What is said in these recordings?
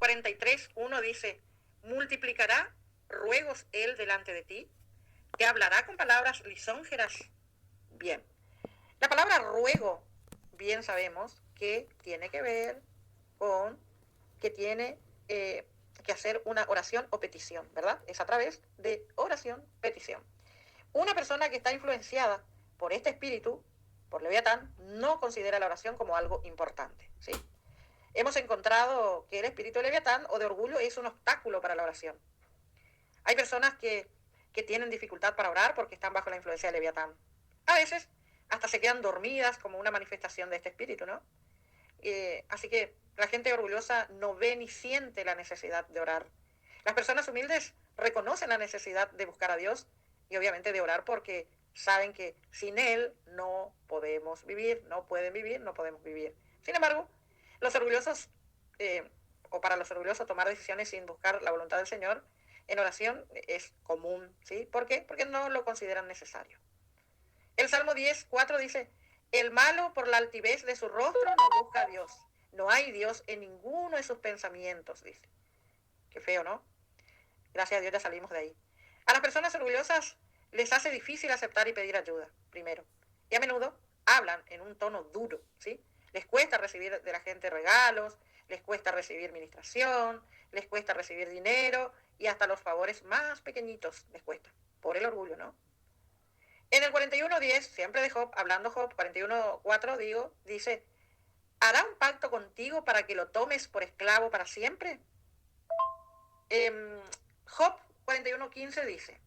43:1 dice, multiplicará ruegos él delante de ti, te hablará con palabras lisonjeras. Bien, la palabra ruego, bien sabemos que tiene que ver con que tiene que hacer una oración o petición, ¿verdad? Es a través de oración, petición. Una persona que está influenciada por este espíritu, por Leviatán, no considera la oración como algo importante, ¿sí? Hemos encontrado que el espíritu de Leviatán o de orgullo es un obstáculo para la oración. Hay personas que tienen dificultad para orar porque están bajo la influencia de Leviatán. A veces hasta se quedan dormidas como una manifestación de este espíritu, ¿no? Así que la gente orgullosa no ve ni siente la necesidad de orar. Las personas humildes reconocen la necesidad de buscar a Dios y obviamente de orar porque saben que sin Él no podemos vivir, no pueden vivir, no podemos vivir. Sin embargo, los orgullosos, o para los orgullosos tomar decisiones sin buscar la voluntad del Señor en oración es común, ¿sí? ¿Por qué? Porque no lo consideran necesario. El Salmo 10:4 dice, el malo por la altivez de su rostro no busca a Dios. No hay Dios en ninguno de sus pensamientos, dice. Qué feo, ¿no? Gracias a Dios ya salimos de ahí. A las personas orgullosas les hace difícil aceptar y pedir ayuda, primero. Y a menudo hablan en un tono duro, ¿sí? Les cuesta recibir de la gente regalos, les cuesta recibir ministración, les cuesta recibir dinero y hasta los favores más pequeñitos les cuesta, por el orgullo, ¿no? En el 41:10, siempre de Job, hablando Job, 41:4, dice, ¿hará un pacto contigo para que lo tomes por esclavo para siempre? Job 41:15 dice,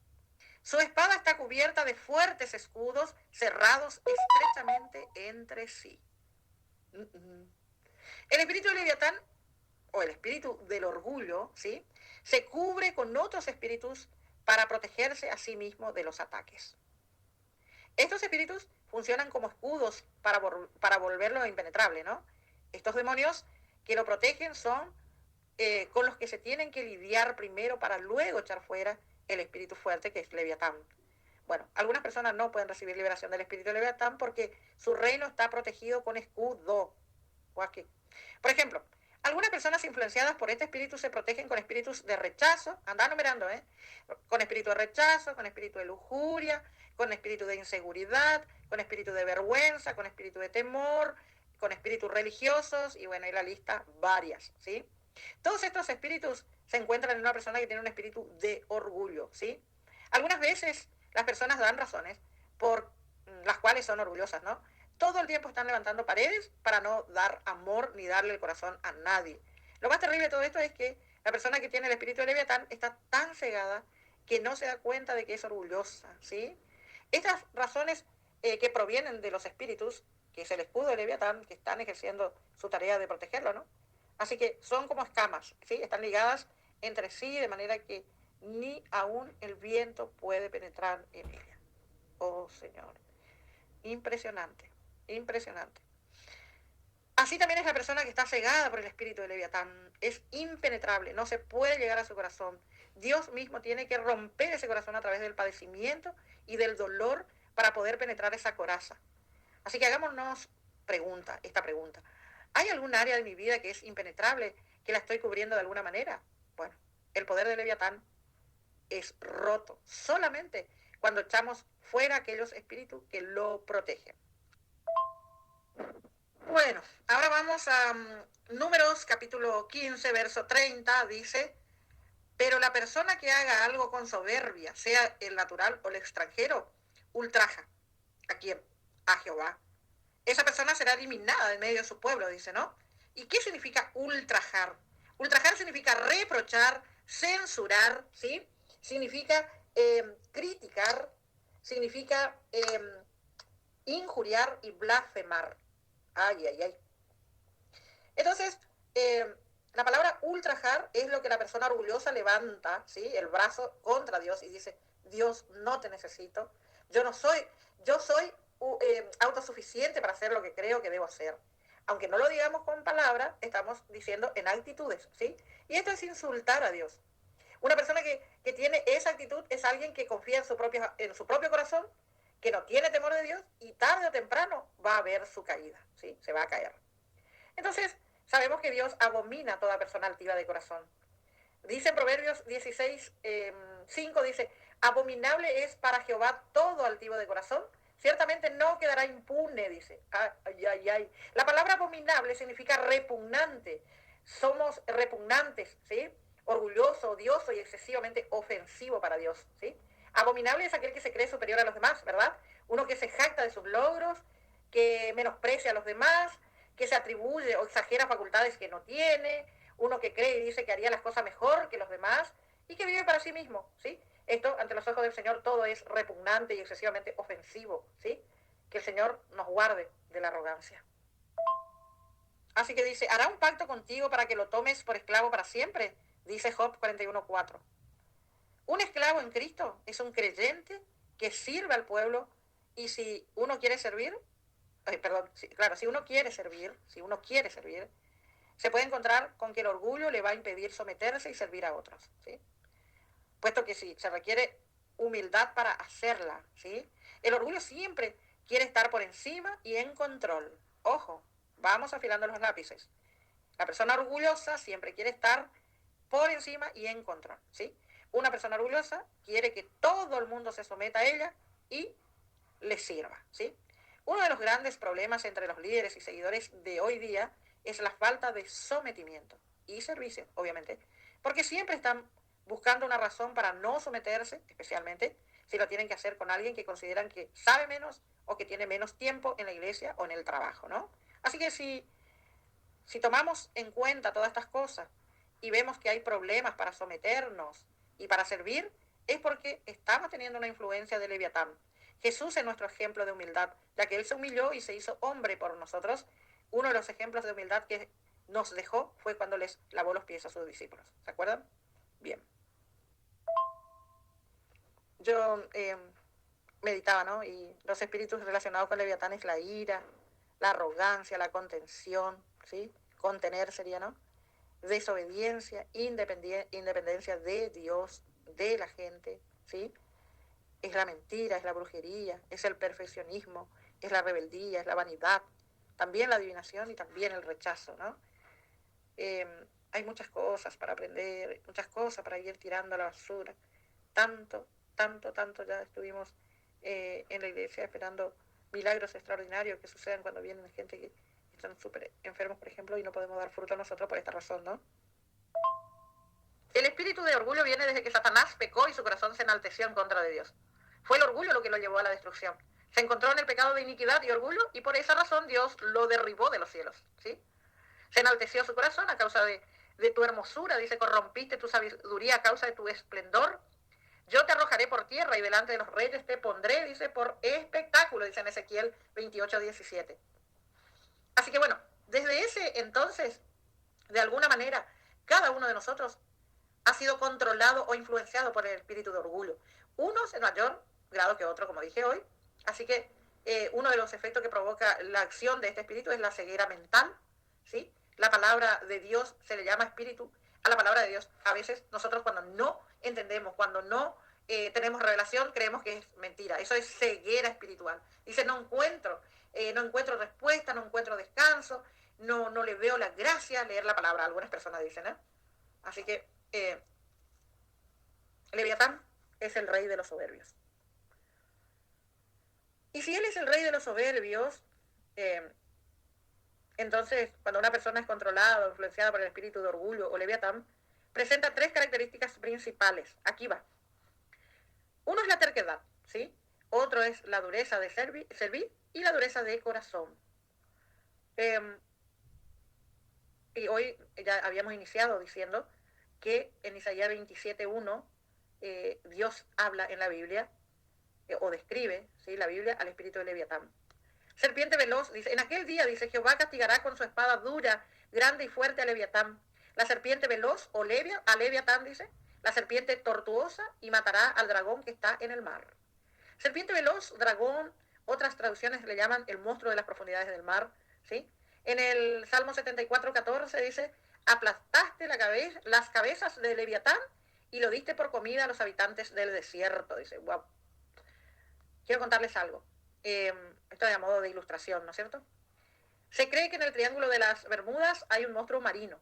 su espada está cubierta de fuertes escudos cerrados estrechamente entre sí. El espíritu de Leviatán, o el espíritu del orgullo, ¿sí?, se cubre con otros espíritus para protegerse a sí mismo de los ataques. Estos espíritus funcionan como escudos para volverlo impenetrable, ¿no? Estos demonios que lo protegen son con los que se tienen que lidiar primero para luego echar fuera el espíritu fuerte que es Leviatán. Bueno, algunas personas no pueden recibir liberación del espíritu de Leviatán porque su reino está protegido con escudo. Por ejemplo, algunas personas influenciadas por este espíritu se protegen con espíritus de rechazo, anda numerando, con espíritu de rechazo, con espíritu de lujuria, con espíritu de inseguridad, con espíritu de vergüenza, con espíritu de temor, con espíritus religiosos, y bueno, hay la lista varias, ¿sí? Todos estos espíritus se encuentran en una persona que tiene un espíritu de orgullo, ¿sí? Algunas veces las personas dan razones por las cuales son orgullosas, ¿no? Todo el tiempo están levantando paredes para no dar amor ni darle el corazón a nadie. Lo más terrible de todo esto es que la persona que tiene el espíritu de Leviatán está tan cegada que no se da cuenta de que es orgullosa, ¿sí? Estas razones que provienen de los espíritus, que es el escudo de Leviatán, que están ejerciendo su tarea de protegerlo, ¿no? Así que son como escamas, ¿sí? Están ligadas entre sí de manera que ni aún el viento puede penetrar en ella. Oh, Señor. Impresionante, impresionante. Así también es la persona que está cegada por el espíritu de Leviatán. Es impenetrable, no se puede llegar a su corazón. Dios mismo tiene que romper ese corazón a través del padecimiento y del dolor para poder penetrar esa coraza. Así que hagámonos esta pregunta. ¿Hay algún área de mi vida que es impenetrable, que la estoy cubriendo de alguna manera? Bueno, el poder de Leviatán es roto solamente cuando echamos fuera aquellos espíritus que lo protegen. Bueno, ahora vamos a Números capítulo 15, verso 30, dice, pero la persona que haga algo con soberbia, sea el natural o el extranjero, ultraja. ¿A quién? A Jehová. Esa persona será eliminada de medio de su pueblo, dice, ¿no? ¿Y qué significa ultrajar? Ultrajar significa reprochar, censurar, ¿sí? Significa criticar, significa injuriar y blasfemar. Ay, ay, ay. Entonces, la palabra ultrajar es lo que la persona orgullosa levanta, ¿sí?, el brazo contra Dios y dice, Dios, no te necesito, yo soy autosuficiente para hacer lo que creo que debo hacer. Aunque no lo digamos con palabras, estamos diciendo en actitudes, ¿sí? Y esto es insultar a Dios. Una persona que tiene esa actitud es alguien que confía en su propio corazón, que no tiene temor de Dios y tarde o temprano va a ver su caída, ¿sí? Se va a caer. Entonces, sabemos que Dios abomina a toda persona altiva de corazón. Dice en Proverbios 16, 5, dice, abominable es para Jehová todo altivo de corazón, ciertamente no quedará impune, dice. Ay, ay, ay. La palabra abominable significa repugnante. Somos repugnantes, ¿sí? Orgulloso, odioso y excesivamente ofensivo para Dios, ¿sí? Abominable es aquel que se cree superior a los demás, ¿verdad? Uno que se jacta de sus logros, que menosprecia a los demás, que se atribuye o exagera facultades que no tiene, uno que cree y dice que haría las cosas mejor que los demás y que vive para sí mismo, ¿sí? Esto, ante los ojos del Señor, todo es repugnante y excesivamente ofensivo, ¿sí? Que el Señor nos guarde de la arrogancia. Así que dice, hará un pacto contigo para que lo tomes por esclavo para siempre, dice Job 41:4. Un esclavo en Cristo es un creyente que sirve al pueblo y si uno quiere servir, claro, si uno quiere servir, se puede encontrar con que el orgullo le va a impedir someterse y servir a otros, ¿sí? Puesto que sí, se requiere humildad para hacerla, ¿sí? El orgullo siempre quiere estar por encima y en control. Ojo, vamos afilando los lápices. La persona orgullosa siempre quiere estar por encima y en control, ¿sí? Una persona orgullosa quiere que todo el mundo se someta a ella y le sirva, ¿sí? Uno de los grandes problemas entre los líderes y seguidores de hoy día es la falta de sometimiento y servicio, obviamente, porque siempre están buscando una razón para no someterse, especialmente si lo tienen que hacer con alguien que consideran que sabe menos o que tiene menos tiempo en la iglesia o en el trabajo, ¿no? Así que si tomamos en cuenta todas estas cosas y vemos que hay problemas para someternos y para servir, es porque estamos teniendo una influencia de Leviatán. Jesús es nuestro ejemplo de humildad, ya que Él se humilló y se hizo hombre por nosotros. Uno de los ejemplos de humildad que nos dejó fue cuando les lavó los pies a sus discípulos. ¿Se acuerdan? Bien. Yo meditaba, ¿no? Y los espíritus relacionados con Leviatán es la ira, la arrogancia, la contención, ¿sí? Contener sería, ¿no? Desobediencia, independencia de Dios, de la gente, ¿sí? Es la mentira, es la brujería, es el perfeccionismo, es la rebeldía, es la vanidad, también la adivinación y también el rechazo, ¿no? Eh, Hay muchas cosas para aprender, muchas cosas para ir tirando a la basura. Tanto, tanto ya estuvimos en la iglesia esperando milagros extraordinarios que sucedan cuando vienen gente que están súper enfermos, por ejemplo, y no podemos dar fruto a nosotros por esta razón, ¿no? El espíritu de orgullo viene desde que Satanás pecó y su corazón se enalteció en contra de Dios. Fue el orgullo lo que lo llevó a la destrucción. Se encontró en el pecado de iniquidad y orgullo y por esa razón Dios lo derribó de los cielos, ¿sí? Se enalteció su corazón a causa de tu hermosura, dice, corrompiste tu sabiduría a causa de tu esplendor. Yo te arrojaré por tierra y delante de los reyes te pondré, dice, por espectáculo, dice en Ezequiel 28:17. Así que bueno, desde ese entonces, de alguna manera, cada uno de nosotros ha sido controlado o influenciado por el espíritu de orgullo. Unos en mayor grado que otro, como dije hoy. Así que uno de los efectos que provoca la acción de este espíritu es la ceguera mental, ¿sí? La palabra de Dios se le llama espíritu a la palabra de Dios. A veces nosotros cuando no entendemos, cuando no tenemos revelación, creemos que es mentira. Eso es ceguera espiritual. Dice, no encuentro respuesta, no encuentro descanso, no le veo la gracia leer la palabra. Algunas personas dicen, ¿eh? Así que Leviatán es el rey de los soberbios. Y si él es el rey de los soberbios, entonces cuando una persona es controlada o influenciada por el espíritu de orgullo o Leviatán, presenta tres características principales. Aquí va. Uno es la terquedad, ¿sí? Otro es la dureza de servir y la dureza de corazón. Y hoy ya habíamos iniciado diciendo que en Isaías 27:1 Dios habla en la Biblia o describe, ¿sí?, la Biblia al espíritu de Leviatán. Serpiente veloz, dice, en aquel día, dice, Jehová castigará con su espada dura, grande y fuerte a Leviatán. La serpiente veloz o a Leviatán, dice, la serpiente tortuosa y matará al dragón que está en el mar. Serpiente veloz, dragón, otras traducciones le llaman el monstruo de las profundidades del mar, ¿sí? En el Salmo 74:14 dice, aplastaste las cabezas de Leviatán y lo diste por comida a los habitantes del desierto. Dice, wow. Quiero contarles algo. Esto es a modo de ilustración, ¿no es cierto? Se cree que en el Triángulo de las Bermudas hay un monstruo marino,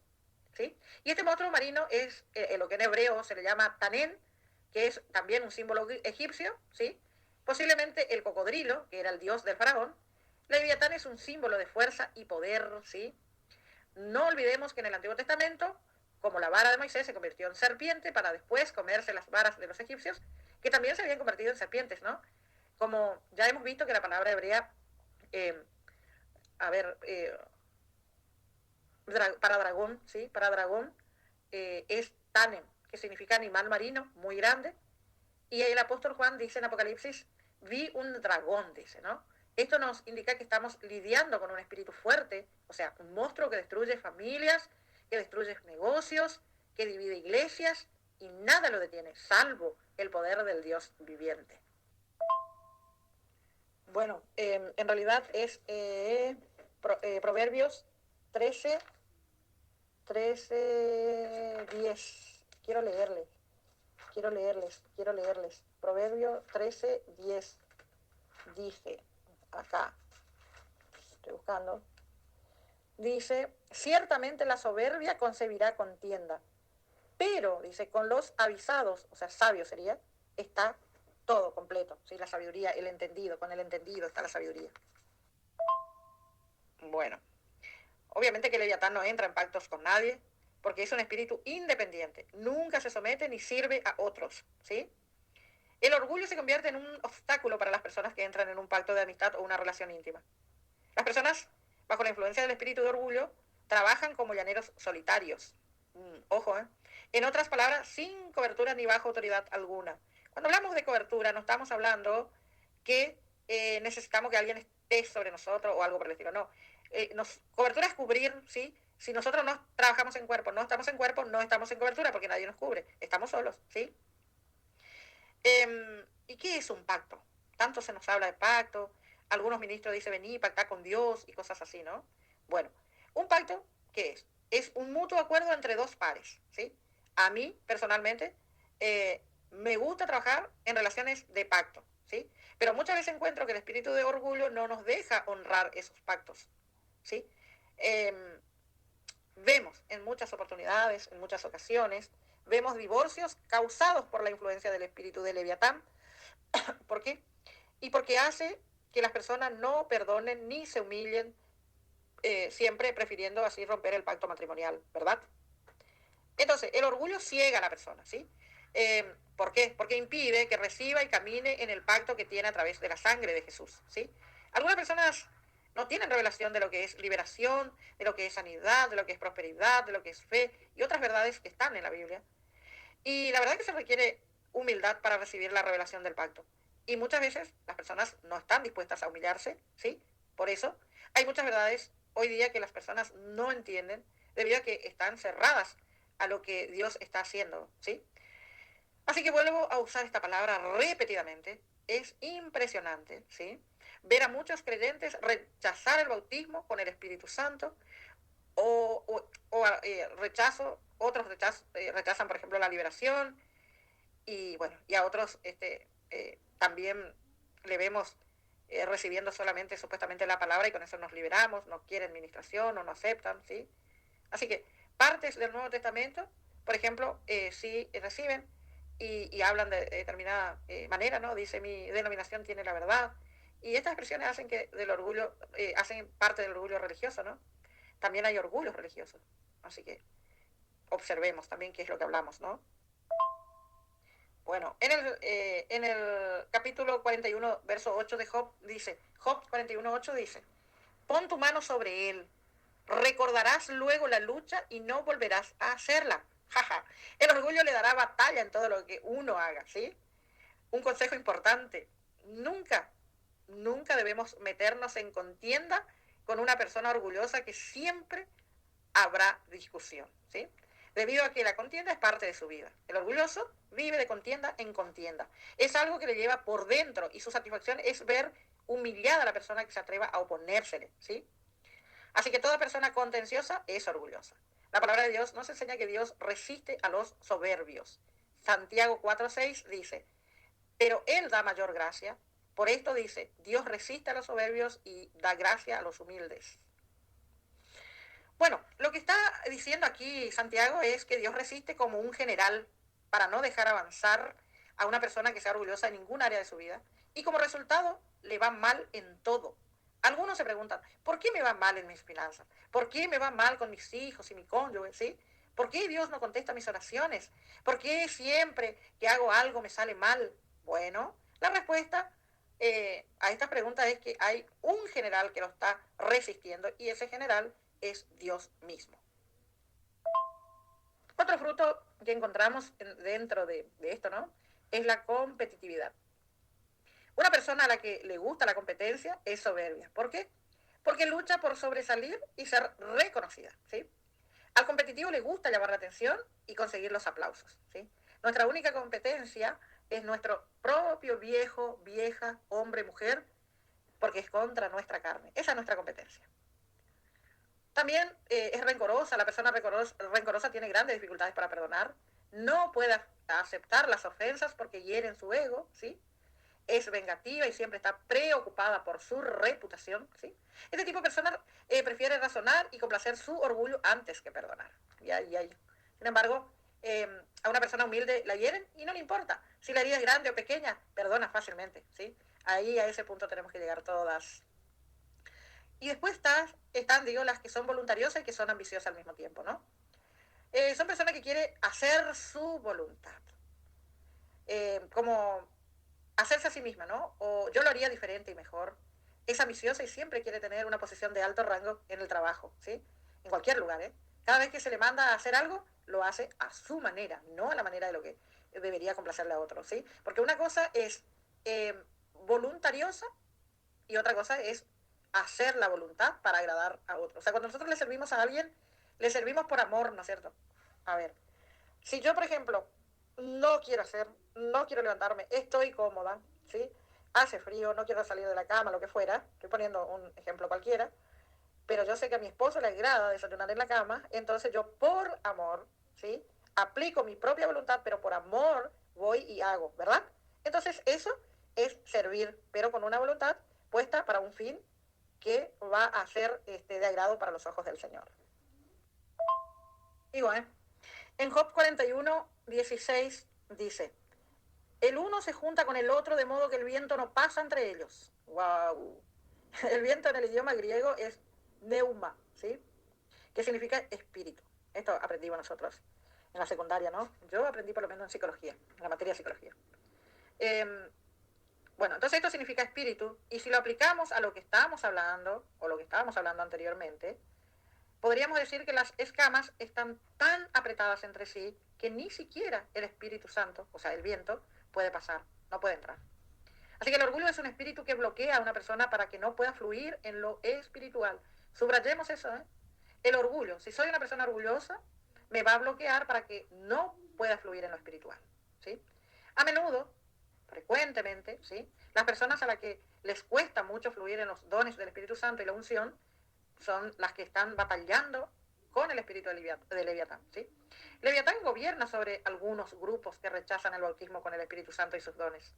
¿sí? Y este monstruo marino es lo que en hebreo se le llama Tanén, que es también un símbolo egipcio, ¿sí? Posiblemente el cocodrilo, que era el dios del faraón. Leviatán es un símbolo de fuerza y poder, ¿sí? No olvidemos que en el Antiguo Testamento, como la vara de Moisés se convirtió en serpiente para después comerse las varas de los egipcios, que también se habían convertido en serpientes, ¿no? Como ya hemos visto que la palabra hebrea, eh, a ver, para dragón, ¿sí? Para dragón es tanem, que significa animal marino, muy grande. Y el apóstol Juan dice en Apocalipsis, vi un dragón, dice, ¿no? Esto nos indica que estamos lidiando con un espíritu fuerte, o sea, un monstruo que destruye familias, que destruye negocios, que divide iglesias, y nada lo detiene, salvo el poder del Dios viviente. Bueno, en realidad es Proverbios 13, 10. Quiero leerles. Proverbio 13:10 dice, acá, estoy buscando, dice, ciertamente la soberbia concebirá contienda, pero, dice, con los avisados, o sea, sabios sería, está todo completo, ¿sí? La sabiduría, el entendido, con el entendido está la sabiduría. Bueno, obviamente que Leviatán no entra en pactos con nadie, porque es un espíritu independiente, nunca se somete ni sirve a otros, ¿sí? El orgullo se convierte en un obstáculo para las personas que entran en un pacto de amistad o una relación íntima. Las personas, bajo la influencia del espíritu de orgullo, trabajan como llaneros solitarios. Ojo, ¿eh? En otras palabras, sin cobertura ni bajo autoridad alguna. Cuando hablamos de cobertura, no estamos hablando que necesitamos que alguien esté sobre nosotros o algo por el estilo. No. Cobertura es cubrir, ¿sí? Si nosotros no trabajamos en cuerpo, no estamos en cuerpo, no estamos en cobertura porque nadie nos cubre. Estamos solos, ¿sí? ¿Y qué es un pacto? Tanto se nos habla de pacto, algunos ministros dicen vení, pactar con Dios y cosas así, ¿no? Bueno, un pacto, ¿qué es? Es un mutuo acuerdo entre dos pares, ¿sí? A mí, personalmente, me gusta trabajar en relaciones de pacto, ¿sí? Pero muchas veces encuentro que el espíritu de orgullo no nos deja honrar esos pactos, ¿sí? Eh, Vemos en muchas oportunidades, en muchas ocasiones, vemos divorcios causados por la influencia del espíritu de Leviatán. ¿Por qué? Y porque hace que las personas no perdonen ni se humillen, siempre prefiriendo así romper el pacto matrimonial, ¿verdad? Entonces, el orgullo ciega a la persona, ¿sí? ¿Por qué? Porque impide que reciba y camine en el pacto que tiene a través de la sangre de Jesús, ¿sí? Algunas personas no tienen revelación de lo que es liberación, de lo que es sanidad, de lo que es prosperidad, de lo que es fe y otras verdades que están en la Biblia. Y la verdad es que se requiere humildad para recibir la revelación del pacto. Y muchas veces las personas no están dispuestas a humillarse, ¿sí? Por eso hay muchas verdades hoy día que las personas no entienden debido a que están cerradas a lo que Dios está haciendo, ¿sí? Así que vuelvo a usar esta palabra repetidamente. Es impresionante, ¿sí? Ver a muchos creyentes rechazar el bautismo con el Espíritu Santo otros rechazan, por ejemplo, la liberación y bueno, y a otros también le vemos recibiendo solamente supuestamente la palabra y con eso nos liberamos, no quieren ministración o no aceptan, ¿sí? Así que partes del Nuevo Testamento, por ejemplo, sí reciben y hablan de determinada manera, ¿no? Dice, mi denominación tiene la verdad. Y estas expresiones hacen que del orgullo, hacen parte del orgullo religioso, ¿no? También hay orgullos religiosos. Así que observemos también qué es lo que hablamos, ¿no? Bueno, en el capítulo 41, verso 8 de Job 41, 8 dice, pon tu mano sobre él, recordarás luego la lucha y no volverás a hacerla. Jaja. El orgullo le dará batalla en todo lo que uno haga, ¿sí? Un consejo importante, nunca, nunca debemos meternos en contienda con una persona orgullosa que siempre habrá discusión, ¿sí? Debido a que la contienda es parte de su vida. El orgulloso vive de contienda en contienda. Es algo que le lleva por dentro y su satisfacción es ver humillada a la persona que se atreva a oponérsele, ¿sí? Así que toda persona contenciosa es orgullosa. La palabra de Dios nos enseña que Dios resiste a los soberbios. Santiago 4:6 dice, pero Él da mayor gracia. Por esto dice, Dios resiste a los soberbios y da gracia a los humildes. Bueno, lo que está diciendo aquí Santiago es que Dios resiste como un general para no dejar avanzar a una persona que sea orgullosa en ningún área de su vida y como resultado le va mal en todo. Algunos se preguntan, ¿por qué me va mal en mis finanzas? ¿Por qué me va mal con mis hijos y mi cónyuge? ¿Sí? ¿Por qué Dios no contesta mis oraciones? ¿Por qué siempre que hago algo me sale mal? Bueno, la respuesta a estas preguntas es que hay un general que lo está resistiendo y ese general es Dios mismo. Otro fruto que encontramos dentro de esto, ¿no? Es la competitividad. Una persona a la que le gusta la competencia es soberbia. ¿Por qué? Porque lucha por sobresalir y ser reconocida, ¿sí? Al competitivo le gusta llamar la atención y conseguir los aplausos, ¿sí? Nuestra única competencia es nuestro propio viejo, vieja, hombre, mujer, porque es contra nuestra carne. Esa es nuestra competencia. También es rencorosa, la persona rencorosa tiene grandes dificultades para perdonar, no puede aceptar las ofensas porque hieren su ego, ¿sí? Es vengativa y siempre está preocupada por su reputación, ¿sí? Este tipo de persona prefiere razonar y complacer su orgullo antes que perdonar. Sin embargo, a una persona humilde la hieren y no le importa. Si la herida es grande o pequeña, perdona fácilmente, ¿sí? Ahí a ese punto tenemos que llegar todas. Y después están, digo, las que son voluntariosas y que son ambiciosas al mismo tiempo, ¿no? Son personas que quieren hacer su voluntad. Como hacerse a sí misma, ¿no? O yo lo haría diferente y mejor. Es ambiciosa y siempre quiere tener una posición de alto rango en el trabajo, ¿sí? En cualquier lugar, ¿eh? Cada vez que se le manda a hacer algo, lo hace a su manera, no a la manera de lo que debería complacerle a otro, ¿sí? Porque una cosa es voluntariosa y otra cosa es hacer la voluntad para agradar a otro. O sea, cuando nosotros le servimos a alguien, le servimos por amor, ¿no es cierto? A ver, si yo, por ejemplo, no quiero levantarme, estoy cómoda, ¿sí? Hace frío, no quiero salir de la cama, lo que fuera, estoy poniendo un ejemplo cualquiera, pero yo sé que a mi esposo le agrada desayunar en la cama, entonces yo por amor, ¿sí? Aplico mi propia voluntad, pero por amor voy y hago, ¿verdad? Entonces eso es servir, pero con una voluntad puesta para un fin que va a ser de agrado para los ojos del Señor. Digo, en Job 41:16 dice, el uno se junta con el otro de modo que el viento no pasa entre ellos. ¡Wow! El viento en el idioma griego es neuma, ¿sí? Que significa espíritu. Esto aprendimos nosotros en la secundaria, ¿no? Yo aprendí por lo menos en psicología, en la materia de psicología. Bueno, entonces esto significa espíritu, y si lo aplicamos a lo que estábamos hablando, o lo que estábamos hablando anteriormente, podríamos decir que las escamas están tan apretadas entre sí que ni siquiera el Espíritu Santo, o sea, el viento, puede pasar, no puede entrar. Así que el orgullo es un espíritu que bloquea a una persona para que no pueda fluir en lo espiritual. Subrayemos eso, ¿eh? El orgullo, si soy una persona orgullosa, me va a bloquear para que no pueda fluir en lo espiritual, ¿sí? A menudo, frecuentemente, ¿sí? Las personas a las que les cuesta mucho fluir en los dones del Espíritu Santo y la unción son las que están batallando con el espíritu de Leviatán, ¿sí? Leviatán gobierna sobre algunos grupos que rechazan el bautismo con el Espíritu Santo y sus dones.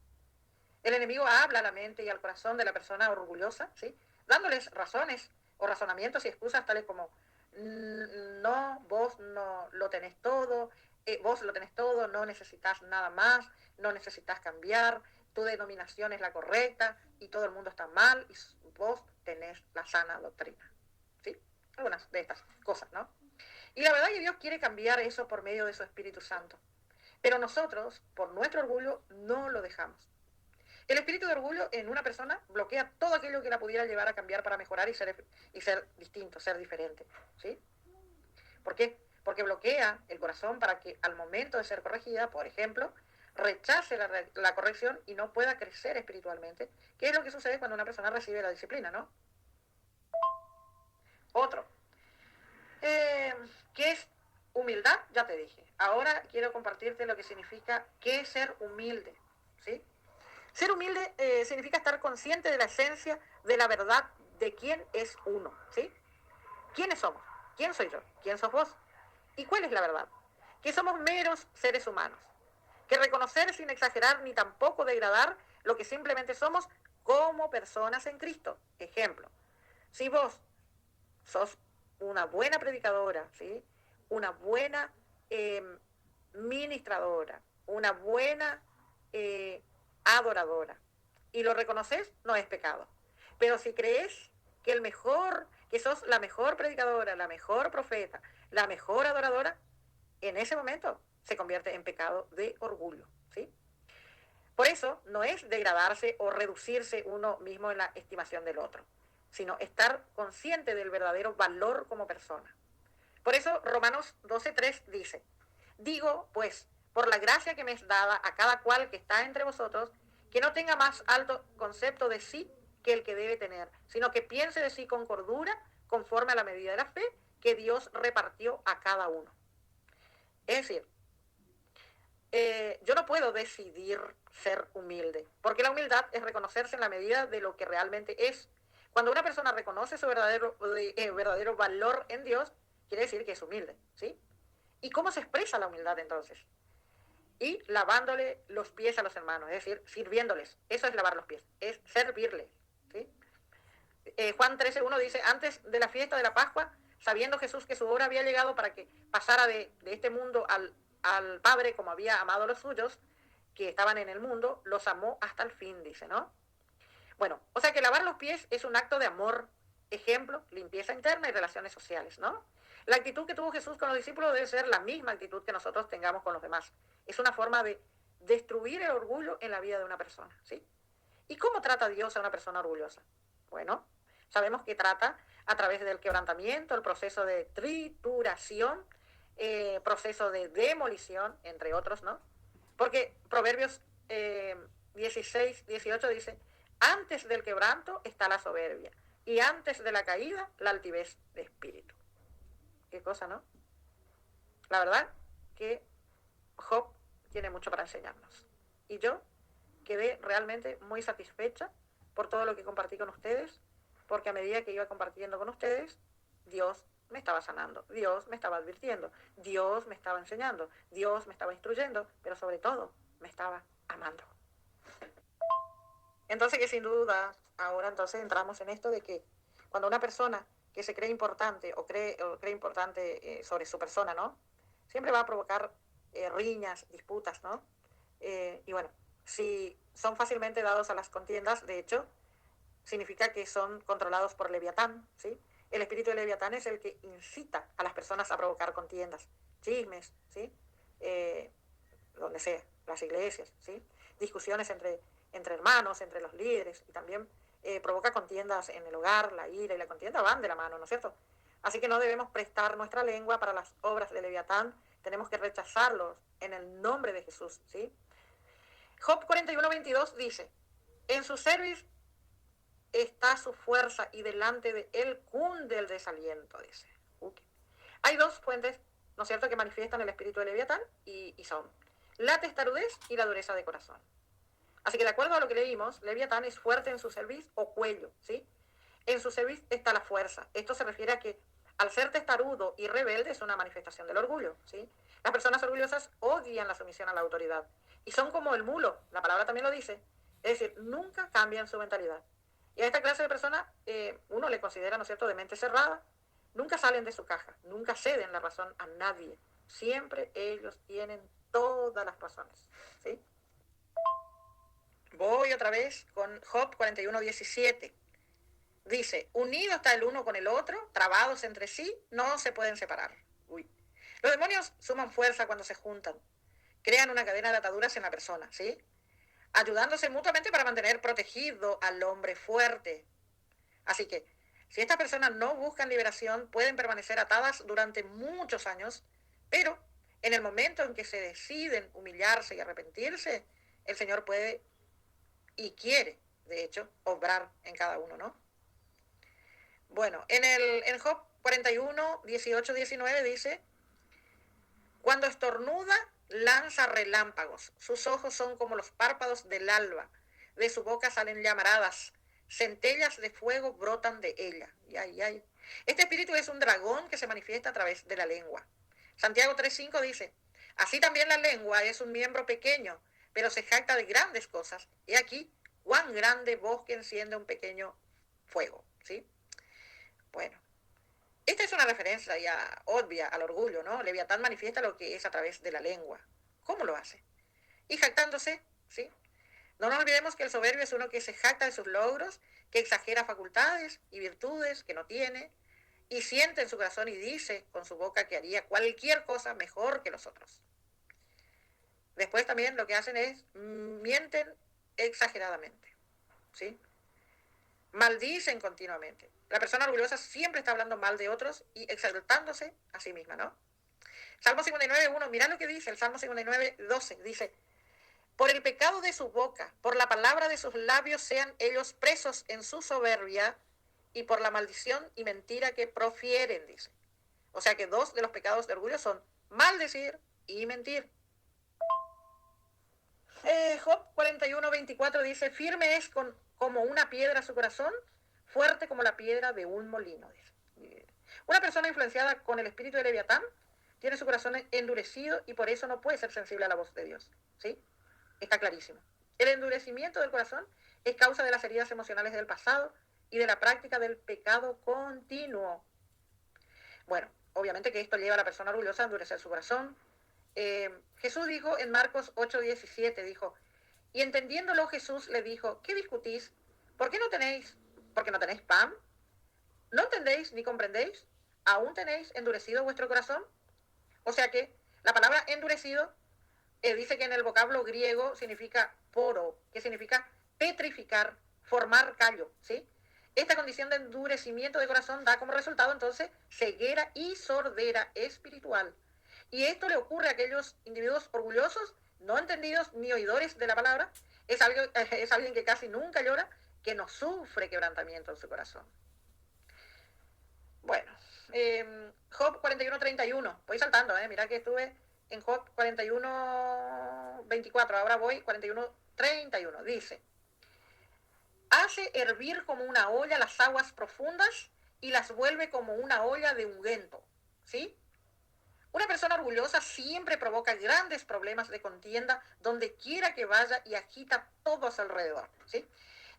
El enemigo habla a la mente y al corazón de la persona orgullosa, ¿sí? Dándoles razones o razonamientos y excusas tales como no, vos no lo tenés todo, vos lo tenés todo, no necesitas nada más, no necesitas cambiar, tu denominación es la correcta y todo el mundo está mal y vos tenés la sana doctrina, ¿sí? Algunas de estas cosas, ¿no? Y la verdad es que Dios quiere cambiar eso por medio de su Espíritu Santo. Pero nosotros, por nuestro orgullo, no lo dejamos. El espíritu de orgullo en una persona bloquea todo aquello que la pudiera llevar a cambiar para mejorar y ser distinto, ser diferente, ¿sí? ¿Por qué? Porque bloquea el corazón para que al momento de ser corregida, por ejemplo, rechace la corrección y no pueda crecer espiritualmente, que es lo que sucede cuando una persona recibe la disciplina, ¿no? Otro, ¿qué es humildad? Ya te dije. Ahora quiero compartirte lo que significa qué es ser humilde, ¿sí? Ser humilde significa estar consciente de la esencia, de la verdad, de quién es uno, ¿sí? ¿Quiénes somos? ¿Quién soy yo? ¿Quién sos vos? ¿Y cuál es la verdad? Que somos meros seres humanos. Que reconocer sin exagerar ni tampoco degradar lo que simplemente somos como personas en Cristo. Ejemplo, si vos sos una buena predicadora, ¿sí? Una buena ministradora, una buena adoradora, y lo reconoces, no es pecado. Pero si crees que sos la mejor predicadora, la mejor profeta, la mejor adoradora, en ese momento se convierte en pecado de orgullo, ¿sí? Por eso no es degradarse o reducirse uno mismo en la estimación del otro, sino estar consciente del verdadero valor como persona. Por eso Romanos 12:3 dice, digo, pues, por la gracia que me es dada a cada cual que está entre vosotros, que no tenga más alto concepto de sí que el que debe tener, sino que piense de sí con cordura, conforme a la medida de la fe que Dios repartió a cada uno. Es decir, yo no puedo decidir ser humilde, porque la humildad es reconocerse en la medida de lo que realmente es. Cuando una persona reconoce su verdadero valor en Dios, quiere decir que es humilde, ¿sí? ¿Y cómo se expresa la humildad entonces? Y lavándole los pies a los hermanos, es decir, sirviéndoles. Eso es lavar los pies, es servirles, ¿sí? Juan 13:1 dice, antes de la fiesta de la Pascua, sabiendo Jesús que su hora había llegado para que pasara de este mundo al Padre como había amado a los suyos, que estaban en el mundo, los amó hasta el fin, dice, ¿no? Bueno, o sea que lavar los pies es un acto de amor, ejemplo, limpieza interna y relaciones sociales, ¿no? La actitud que tuvo Jesús con los discípulos debe ser la misma actitud que nosotros tengamos con los demás. Es una forma de destruir el orgullo en la vida de una persona, ¿sí? ¿Y cómo trata Dios a una persona orgullosa? Bueno, sabemos que trata a través del quebrantamiento, el proceso de trituración, proceso de demolición, entre otros, ¿no? Porque Proverbios 16:18 dice, antes del quebranto está la soberbia, y antes de la caída la altivez de espíritu. Qué cosa, ¿no? La verdad que Job tiene mucho para enseñarnos. Y yo quedé realmente muy satisfecha por todo lo que compartí con ustedes, porque a medida que iba compartiendo con ustedes, Dios me estaba sanando, Dios me estaba advirtiendo, Dios me estaba enseñando, Dios me estaba instruyendo, pero sobre todo me estaba amando. Entonces que sin duda, ahora entonces entramos en esto de que cuando una persona que se cree importante o cree importante sobre su persona, ¿no? Siempre va a provocar riñas, disputas, ¿no? Y bueno, si son fácilmente dados a las contiendas, de hecho, significa que son controlados por Leviatán, ¿sí? El espíritu de Leviatán es el que incita a las personas a provocar contiendas, chismes, ¿sí? Donde sea, las iglesias, ¿sí? Discusiones entre hermanos, entre los líderes, y también provoca contiendas en el hogar, la ira y la contienda van de la mano, ¿no es cierto? Así que no debemos prestar nuestra lengua para las obras de Leviatán, tenemos que rechazarlos en el nombre de Jesús, ¿sí? Job 41:22 dice, en su cerviz está su fuerza y delante de él cunde el desaliento, dice. Okay. Hay dos fuentes, ¿no es cierto?, que manifiestan el espíritu de Leviatán y son la testarudez y la dureza de corazón. Así que de acuerdo a lo que leímos, Leviatán es fuerte en su cerviz o cuello, ¿sí? En su cerviz está la fuerza. Esto se refiere a que al ser testarudo y rebelde es una manifestación del orgullo, ¿sí? Las personas orgullosas odian la sumisión a la autoridad y son como el mulo, la palabra también lo dice, es decir, nunca cambian su mentalidad. Y a esta clase de personas uno le considera, ¿no es cierto?, de mente cerrada, nunca salen de su caja, nunca ceden la razón a nadie, siempre ellos tienen todas las razones, ¿sí? Voy otra vez con Job 41:17. Dice, unidos está el uno con el otro, trabados entre sí, no se pueden separar. Uy. Los demonios suman fuerza cuando se juntan, crean una cadena de ataduras en la persona, ¿sí? Ayudándose mutuamente para mantener protegido al hombre fuerte. Así que, si estas personas no buscan liberación, pueden permanecer atadas durante muchos años, pero en el momento en que se deciden humillarse y arrepentirse, el Señor puede y quiere, de hecho, obrar en cada uno, ¿no? Bueno, en Job 41:18-19 dice, cuando estornuda, lanza relámpagos, sus ojos son como los párpados del alba, de su boca salen llamaradas, centellas de fuego brotan de ella. Y ay, ay. Este espíritu es un dragón que se manifiesta a través de la lengua. Santiago 3:5 dice, así también la lengua es un miembro pequeño, pero se jacta de grandes cosas. Y aquí, cuán grande bosque enciende un pequeño fuego, ¿sí? Bueno, Esta es una referencia ya obvia al orgullo, ¿no? Leviatán manifiesta lo que es a través de la lengua. ¿Cómo lo hace? Y jactándose, ¿sí? No nos olvidemos que el soberbio es uno que se jacta de sus logros, que exagera facultades y virtudes que no tiene, y siente en su corazón y dice con su boca que haría cualquier cosa mejor que los otros. Después también lo que hacen es mienten exageradamente, ¿sí? Maldicen continuamente. La persona orgullosa siempre está hablando mal de otros y exaltándose a sí misma, ¿no? Salmo 59:1, mirá lo que dice el Salmo 59:12, dice, por el pecado de su boca, por la palabra de sus labios sean ellos presos en su soberbia y por la maldición y mentira que profieren, dice. O sea que dos de los pecados de orgullo son maldecir y mentir. Job 41:24 dice, firme es como una piedra su corazón, fuerte como la piedra de un molino. Dice. Una persona influenciada con el espíritu de Leviatán tiene su corazón endurecido y por eso no puede ser sensible a la voz de Dios. ¿Sí? Está clarísimo. El endurecimiento del corazón es causa de las heridas emocionales del pasado y de la práctica del pecado continuo. Bueno, obviamente que esto lleva a la persona orgullosa a endurecer su corazón. Jesús dijo en Marcos 8:17, dijo, y entendiéndolo Jesús le dijo, ¿qué discutís? ¿Por qué no tenéis? ¿Porque no tenéis pan? ¿No entendéis ni comprendéis? ¿Aún tenéis endurecido vuestro corazón? O sea que la palabra endurecido dice que en el vocablo griego significa poro, que significa petrificar, formar callo, ¿sí? Esta condición de endurecimiento de corazón da como resultado entonces ceguera y sordera espiritual. Y esto le ocurre a aquellos individuos orgullosos, no entendidos ni oidores de la palabra. Es alguien que casi nunca llora, que no sufre quebrantamiento en su corazón. Bueno, Job 41:31. Voy saltando, mira que estuve en Job 41:24. Ahora voy 41:31. Dice, hace hervir como una olla las aguas profundas y las vuelve como una olla de ungüento. ¿Sí? Una persona orgullosa siempre provoca grandes problemas de contienda donde quiera que vaya y agita todo a su alrededor. ¿Sí?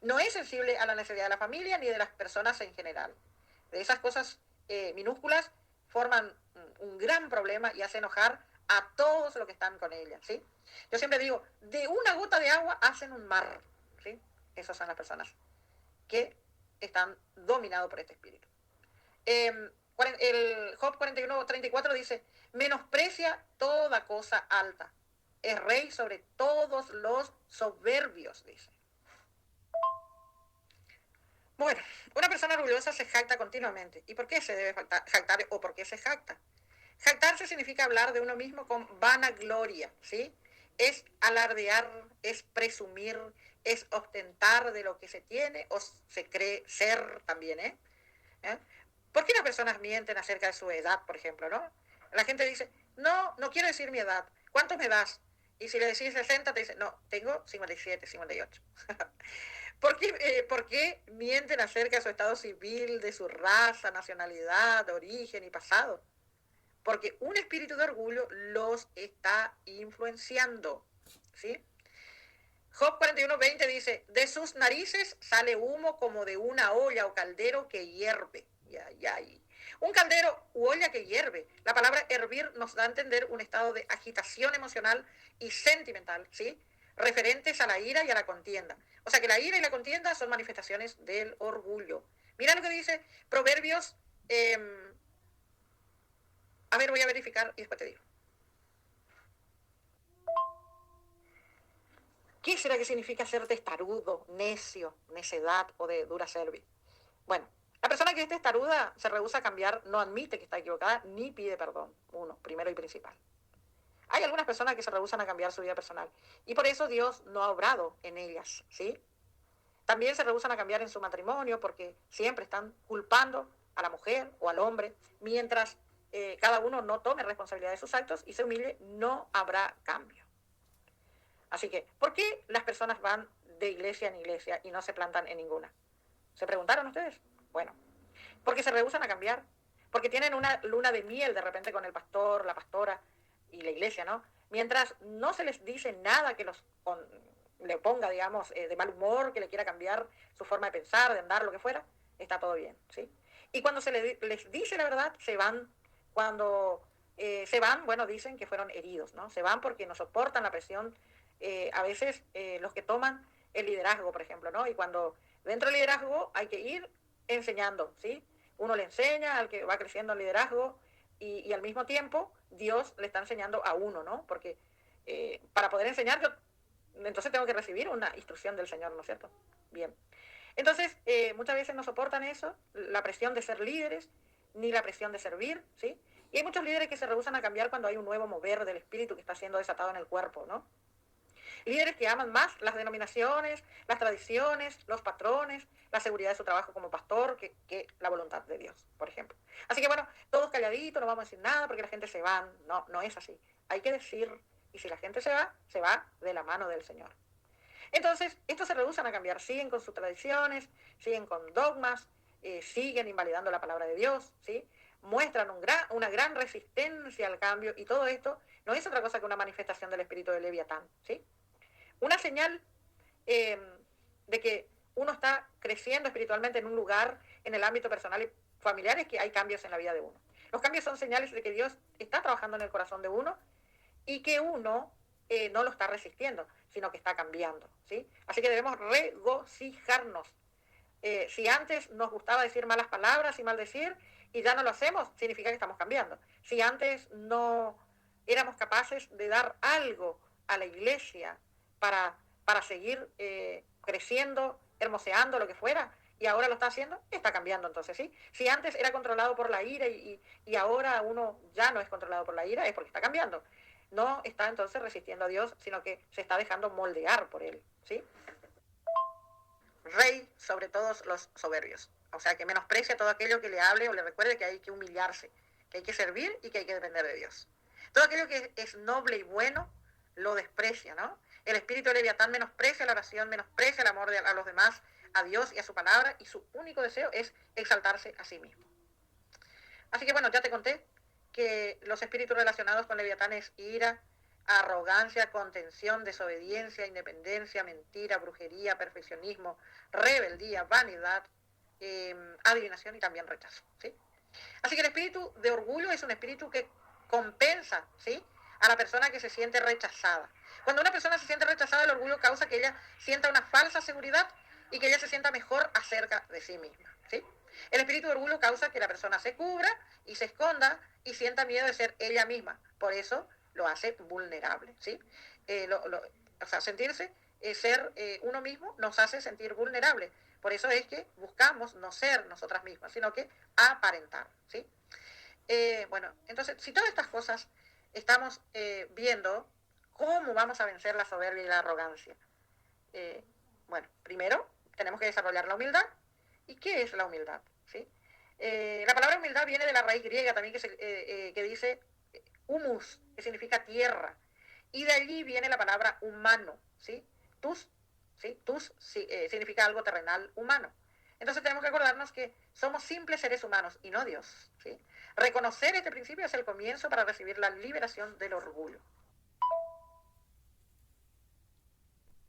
No es sensible a la necesidad de la familia ni de las personas en general. De esas cosas minúsculas forman un gran problema y hace enojar a todos los que están con ella. ¿Sí? Yo siempre digo, de una gota de agua hacen un mar. ¿Sí? Esas son las personas que están dominados por este espíritu. El Job 41:34 dice, menosprecia toda cosa alta, es rey sobre todos los soberbios, dice. Bueno, una persona orgullosa se jacta continuamente. ¿Y por qué se debe jactar o por qué se jacta? Jactarse significa hablar de uno mismo con vanagloria, ¿sí? Es alardear, es presumir, es ostentar de lo que se tiene o se cree ser también, ¿eh? ¿Por qué las personas mienten acerca de su edad, por ejemplo, no? La gente dice, no, no quiero decir mi edad, ¿cuánto me das? Y si le decís 60, te dice, no, tengo 57, 58. ¿Por qué mienten acerca de su estado civil, de su raza, nacionalidad, origen y pasado? Porque un espíritu de orgullo los está influenciando, ¿sí? Job 41:20 dice, de sus narices sale humo como de una olla o caldero que hierve. Un caldero u olla que hierve. La palabra hervir nos da a entender un estado de agitación emocional y sentimental, ¿sí? Referentes a la ira y a la contienda. O sea que la ira y la contienda son manifestaciones del orgullo. Mira lo que dice Proverbios. A ver, voy a verificar y después te digo. ¿Qué será que significa ser testarudo, necio, necedad o de dura cerviz? Bueno, la persona que es testaruda se rehúsa a cambiar, no admite que está equivocada, ni pide perdón. Uno, primero y principal. Hay algunas personas que se rehúsan a cambiar su vida personal y por eso Dios no ha obrado en ellas, ¿sí? También se rehúsan a cambiar en su matrimonio porque siempre están culpando a la mujer o al hombre, mientras cada uno no tome responsabilidad de sus actos y se humille, no habrá cambio. Así que, ¿por qué las personas van de iglesia en iglesia y no se plantan en ninguna? ¿Se preguntaron ustedes? Bueno, porque se rehúsan a cambiar, porque tienen una luna de miel de repente con el pastor, la pastora y la iglesia, ¿no? Mientras no se les dice nada que le ponga, digamos, de mal humor, que le quiera cambiar su forma de pensar, de andar, lo que fuera, está todo bien, ¿sí? Y cuando les dice la verdad, se van. Cuando se van, bueno, dicen que fueron heridos, ¿no? Se van porque no soportan la presión. A veces los que toman el liderazgo, por ejemplo, ¿no? Y cuando dentro del liderazgo hay que ir enseñando, ¿sí? Uno le enseña al que va creciendo el liderazgo y al mismo tiempo Dios le está enseñando a uno, ¿no? Porque para poder enseñar yo entonces tengo que recibir una instrucción del Señor, ¿no es cierto? Bien. Entonces, muchas veces no soportan eso, la presión de ser líderes, ni la presión de servir, ¿sí? Y hay muchos líderes que se rehúsan a cambiar cuando hay un nuevo mover del espíritu que está siendo desatado en el cuerpo, ¿no? Líderes que aman más las denominaciones, las tradiciones, los patrones, la seguridad de su trabajo como pastor que la voluntad de Dios, por ejemplo. Así que bueno, todos calladitos, no vamos a decir nada porque la gente se va. No, no es así. Hay que decir, y si la gente se va de la mano del Señor. Entonces, estos se rehusan a cambiar, siguen con sus tradiciones, siguen con dogmas, siguen invalidando la palabra de Dios, ¿sí? Muestran una gran resistencia al cambio y todo esto no es otra cosa que una manifestación del espíritu de Leviatán, ¿sí? Una señal eh, de que uno está creciendo espiritualmente en un lugar, en el ámbito personal y familiar, es que hay cambios en la vida de uno. Los cambios son señales de que Dios está trabajando en el corazón de uno y que uno no lo está resistiendo, sino que está cambiando, ¿sí? Así que debemos regocijarnos. Si antes nos gustaba decir malas palabras y maldecir y ya no lo hacemos, significa que estamos cambiando. Si antes no éramos capaces de dar algo a la iglesia para seguir creciendo, hermoseando, lo que fuera, y ahora lo está haciendo, está cambiando entonces, ¿sí? Si antes era controlado por la ira y ahora uno ya no es controlado por la ira, es porque está cambiando. No está entonces resistiendo a Dios, sino que se está dejando moldear por Él, ¿sí? Rey sobre todos los soberbios. O sea, que menosprecia todo aquello que le hable o le recuerde que hay que humillarse, que hay que servir y que hay que depender de Dios. Todo aquello que es noble y bueno, lo desprecia, ¿no? El espíritu de Leviatán menosprecia la oración, menosprecia el amor a los demás, a Dios y a su palabra, y su único deseo es exaltarse a sí mismo. Así que bueno, ya te conté que los espíritus relacionados con Leviatán es ira, arrogancia, contención, desobediencia, independencia, mentira, brujería, perfeccionismo, rebeldía, vanidad, adivinación y también rechazo, ¿sí? Así que el espíritu de orgullo es un espíritu que compensa, ¿sí?, a la persona que se siente rechazada. Cuando una persona se siente rechazada, el orgullo causa que ella sienta una falsa seguridad y que ella se sienta mejor acerca de sí misma, ¿sí? El espíritu de orgullo causa que la persona se cubra y se esconda y sienta miedo de ser ella misma. Por eso lo hace vulnerable, ¿sí? O sea, sentirse, ser uno mismo nos hace sentir vulnerable. Por eso es que buscamos no ser nosotras mismas, sino que aparentar, ¿sí? Bueno, entonces, si todas estas cosas estamos viendo cómo vamos a vencer la soberbia y la arrogancia. Bueno, primero tenemos que desarrollar la humildad. ¿Y qué es la humildad? ¿Sí? La palabra humildad viene de la raíz griega también que dice humus, que significa tierra. Y de allí viene la palabra humano, ¿sí? Tus, ¿sí? Tus sí, significa algo terrenal humano. Entonces tenemos que acordarnos que somos simples seres humanos y no Dios, ¿sí? Reconocer este principio es el comienzo para recibir la liberación del orgullo.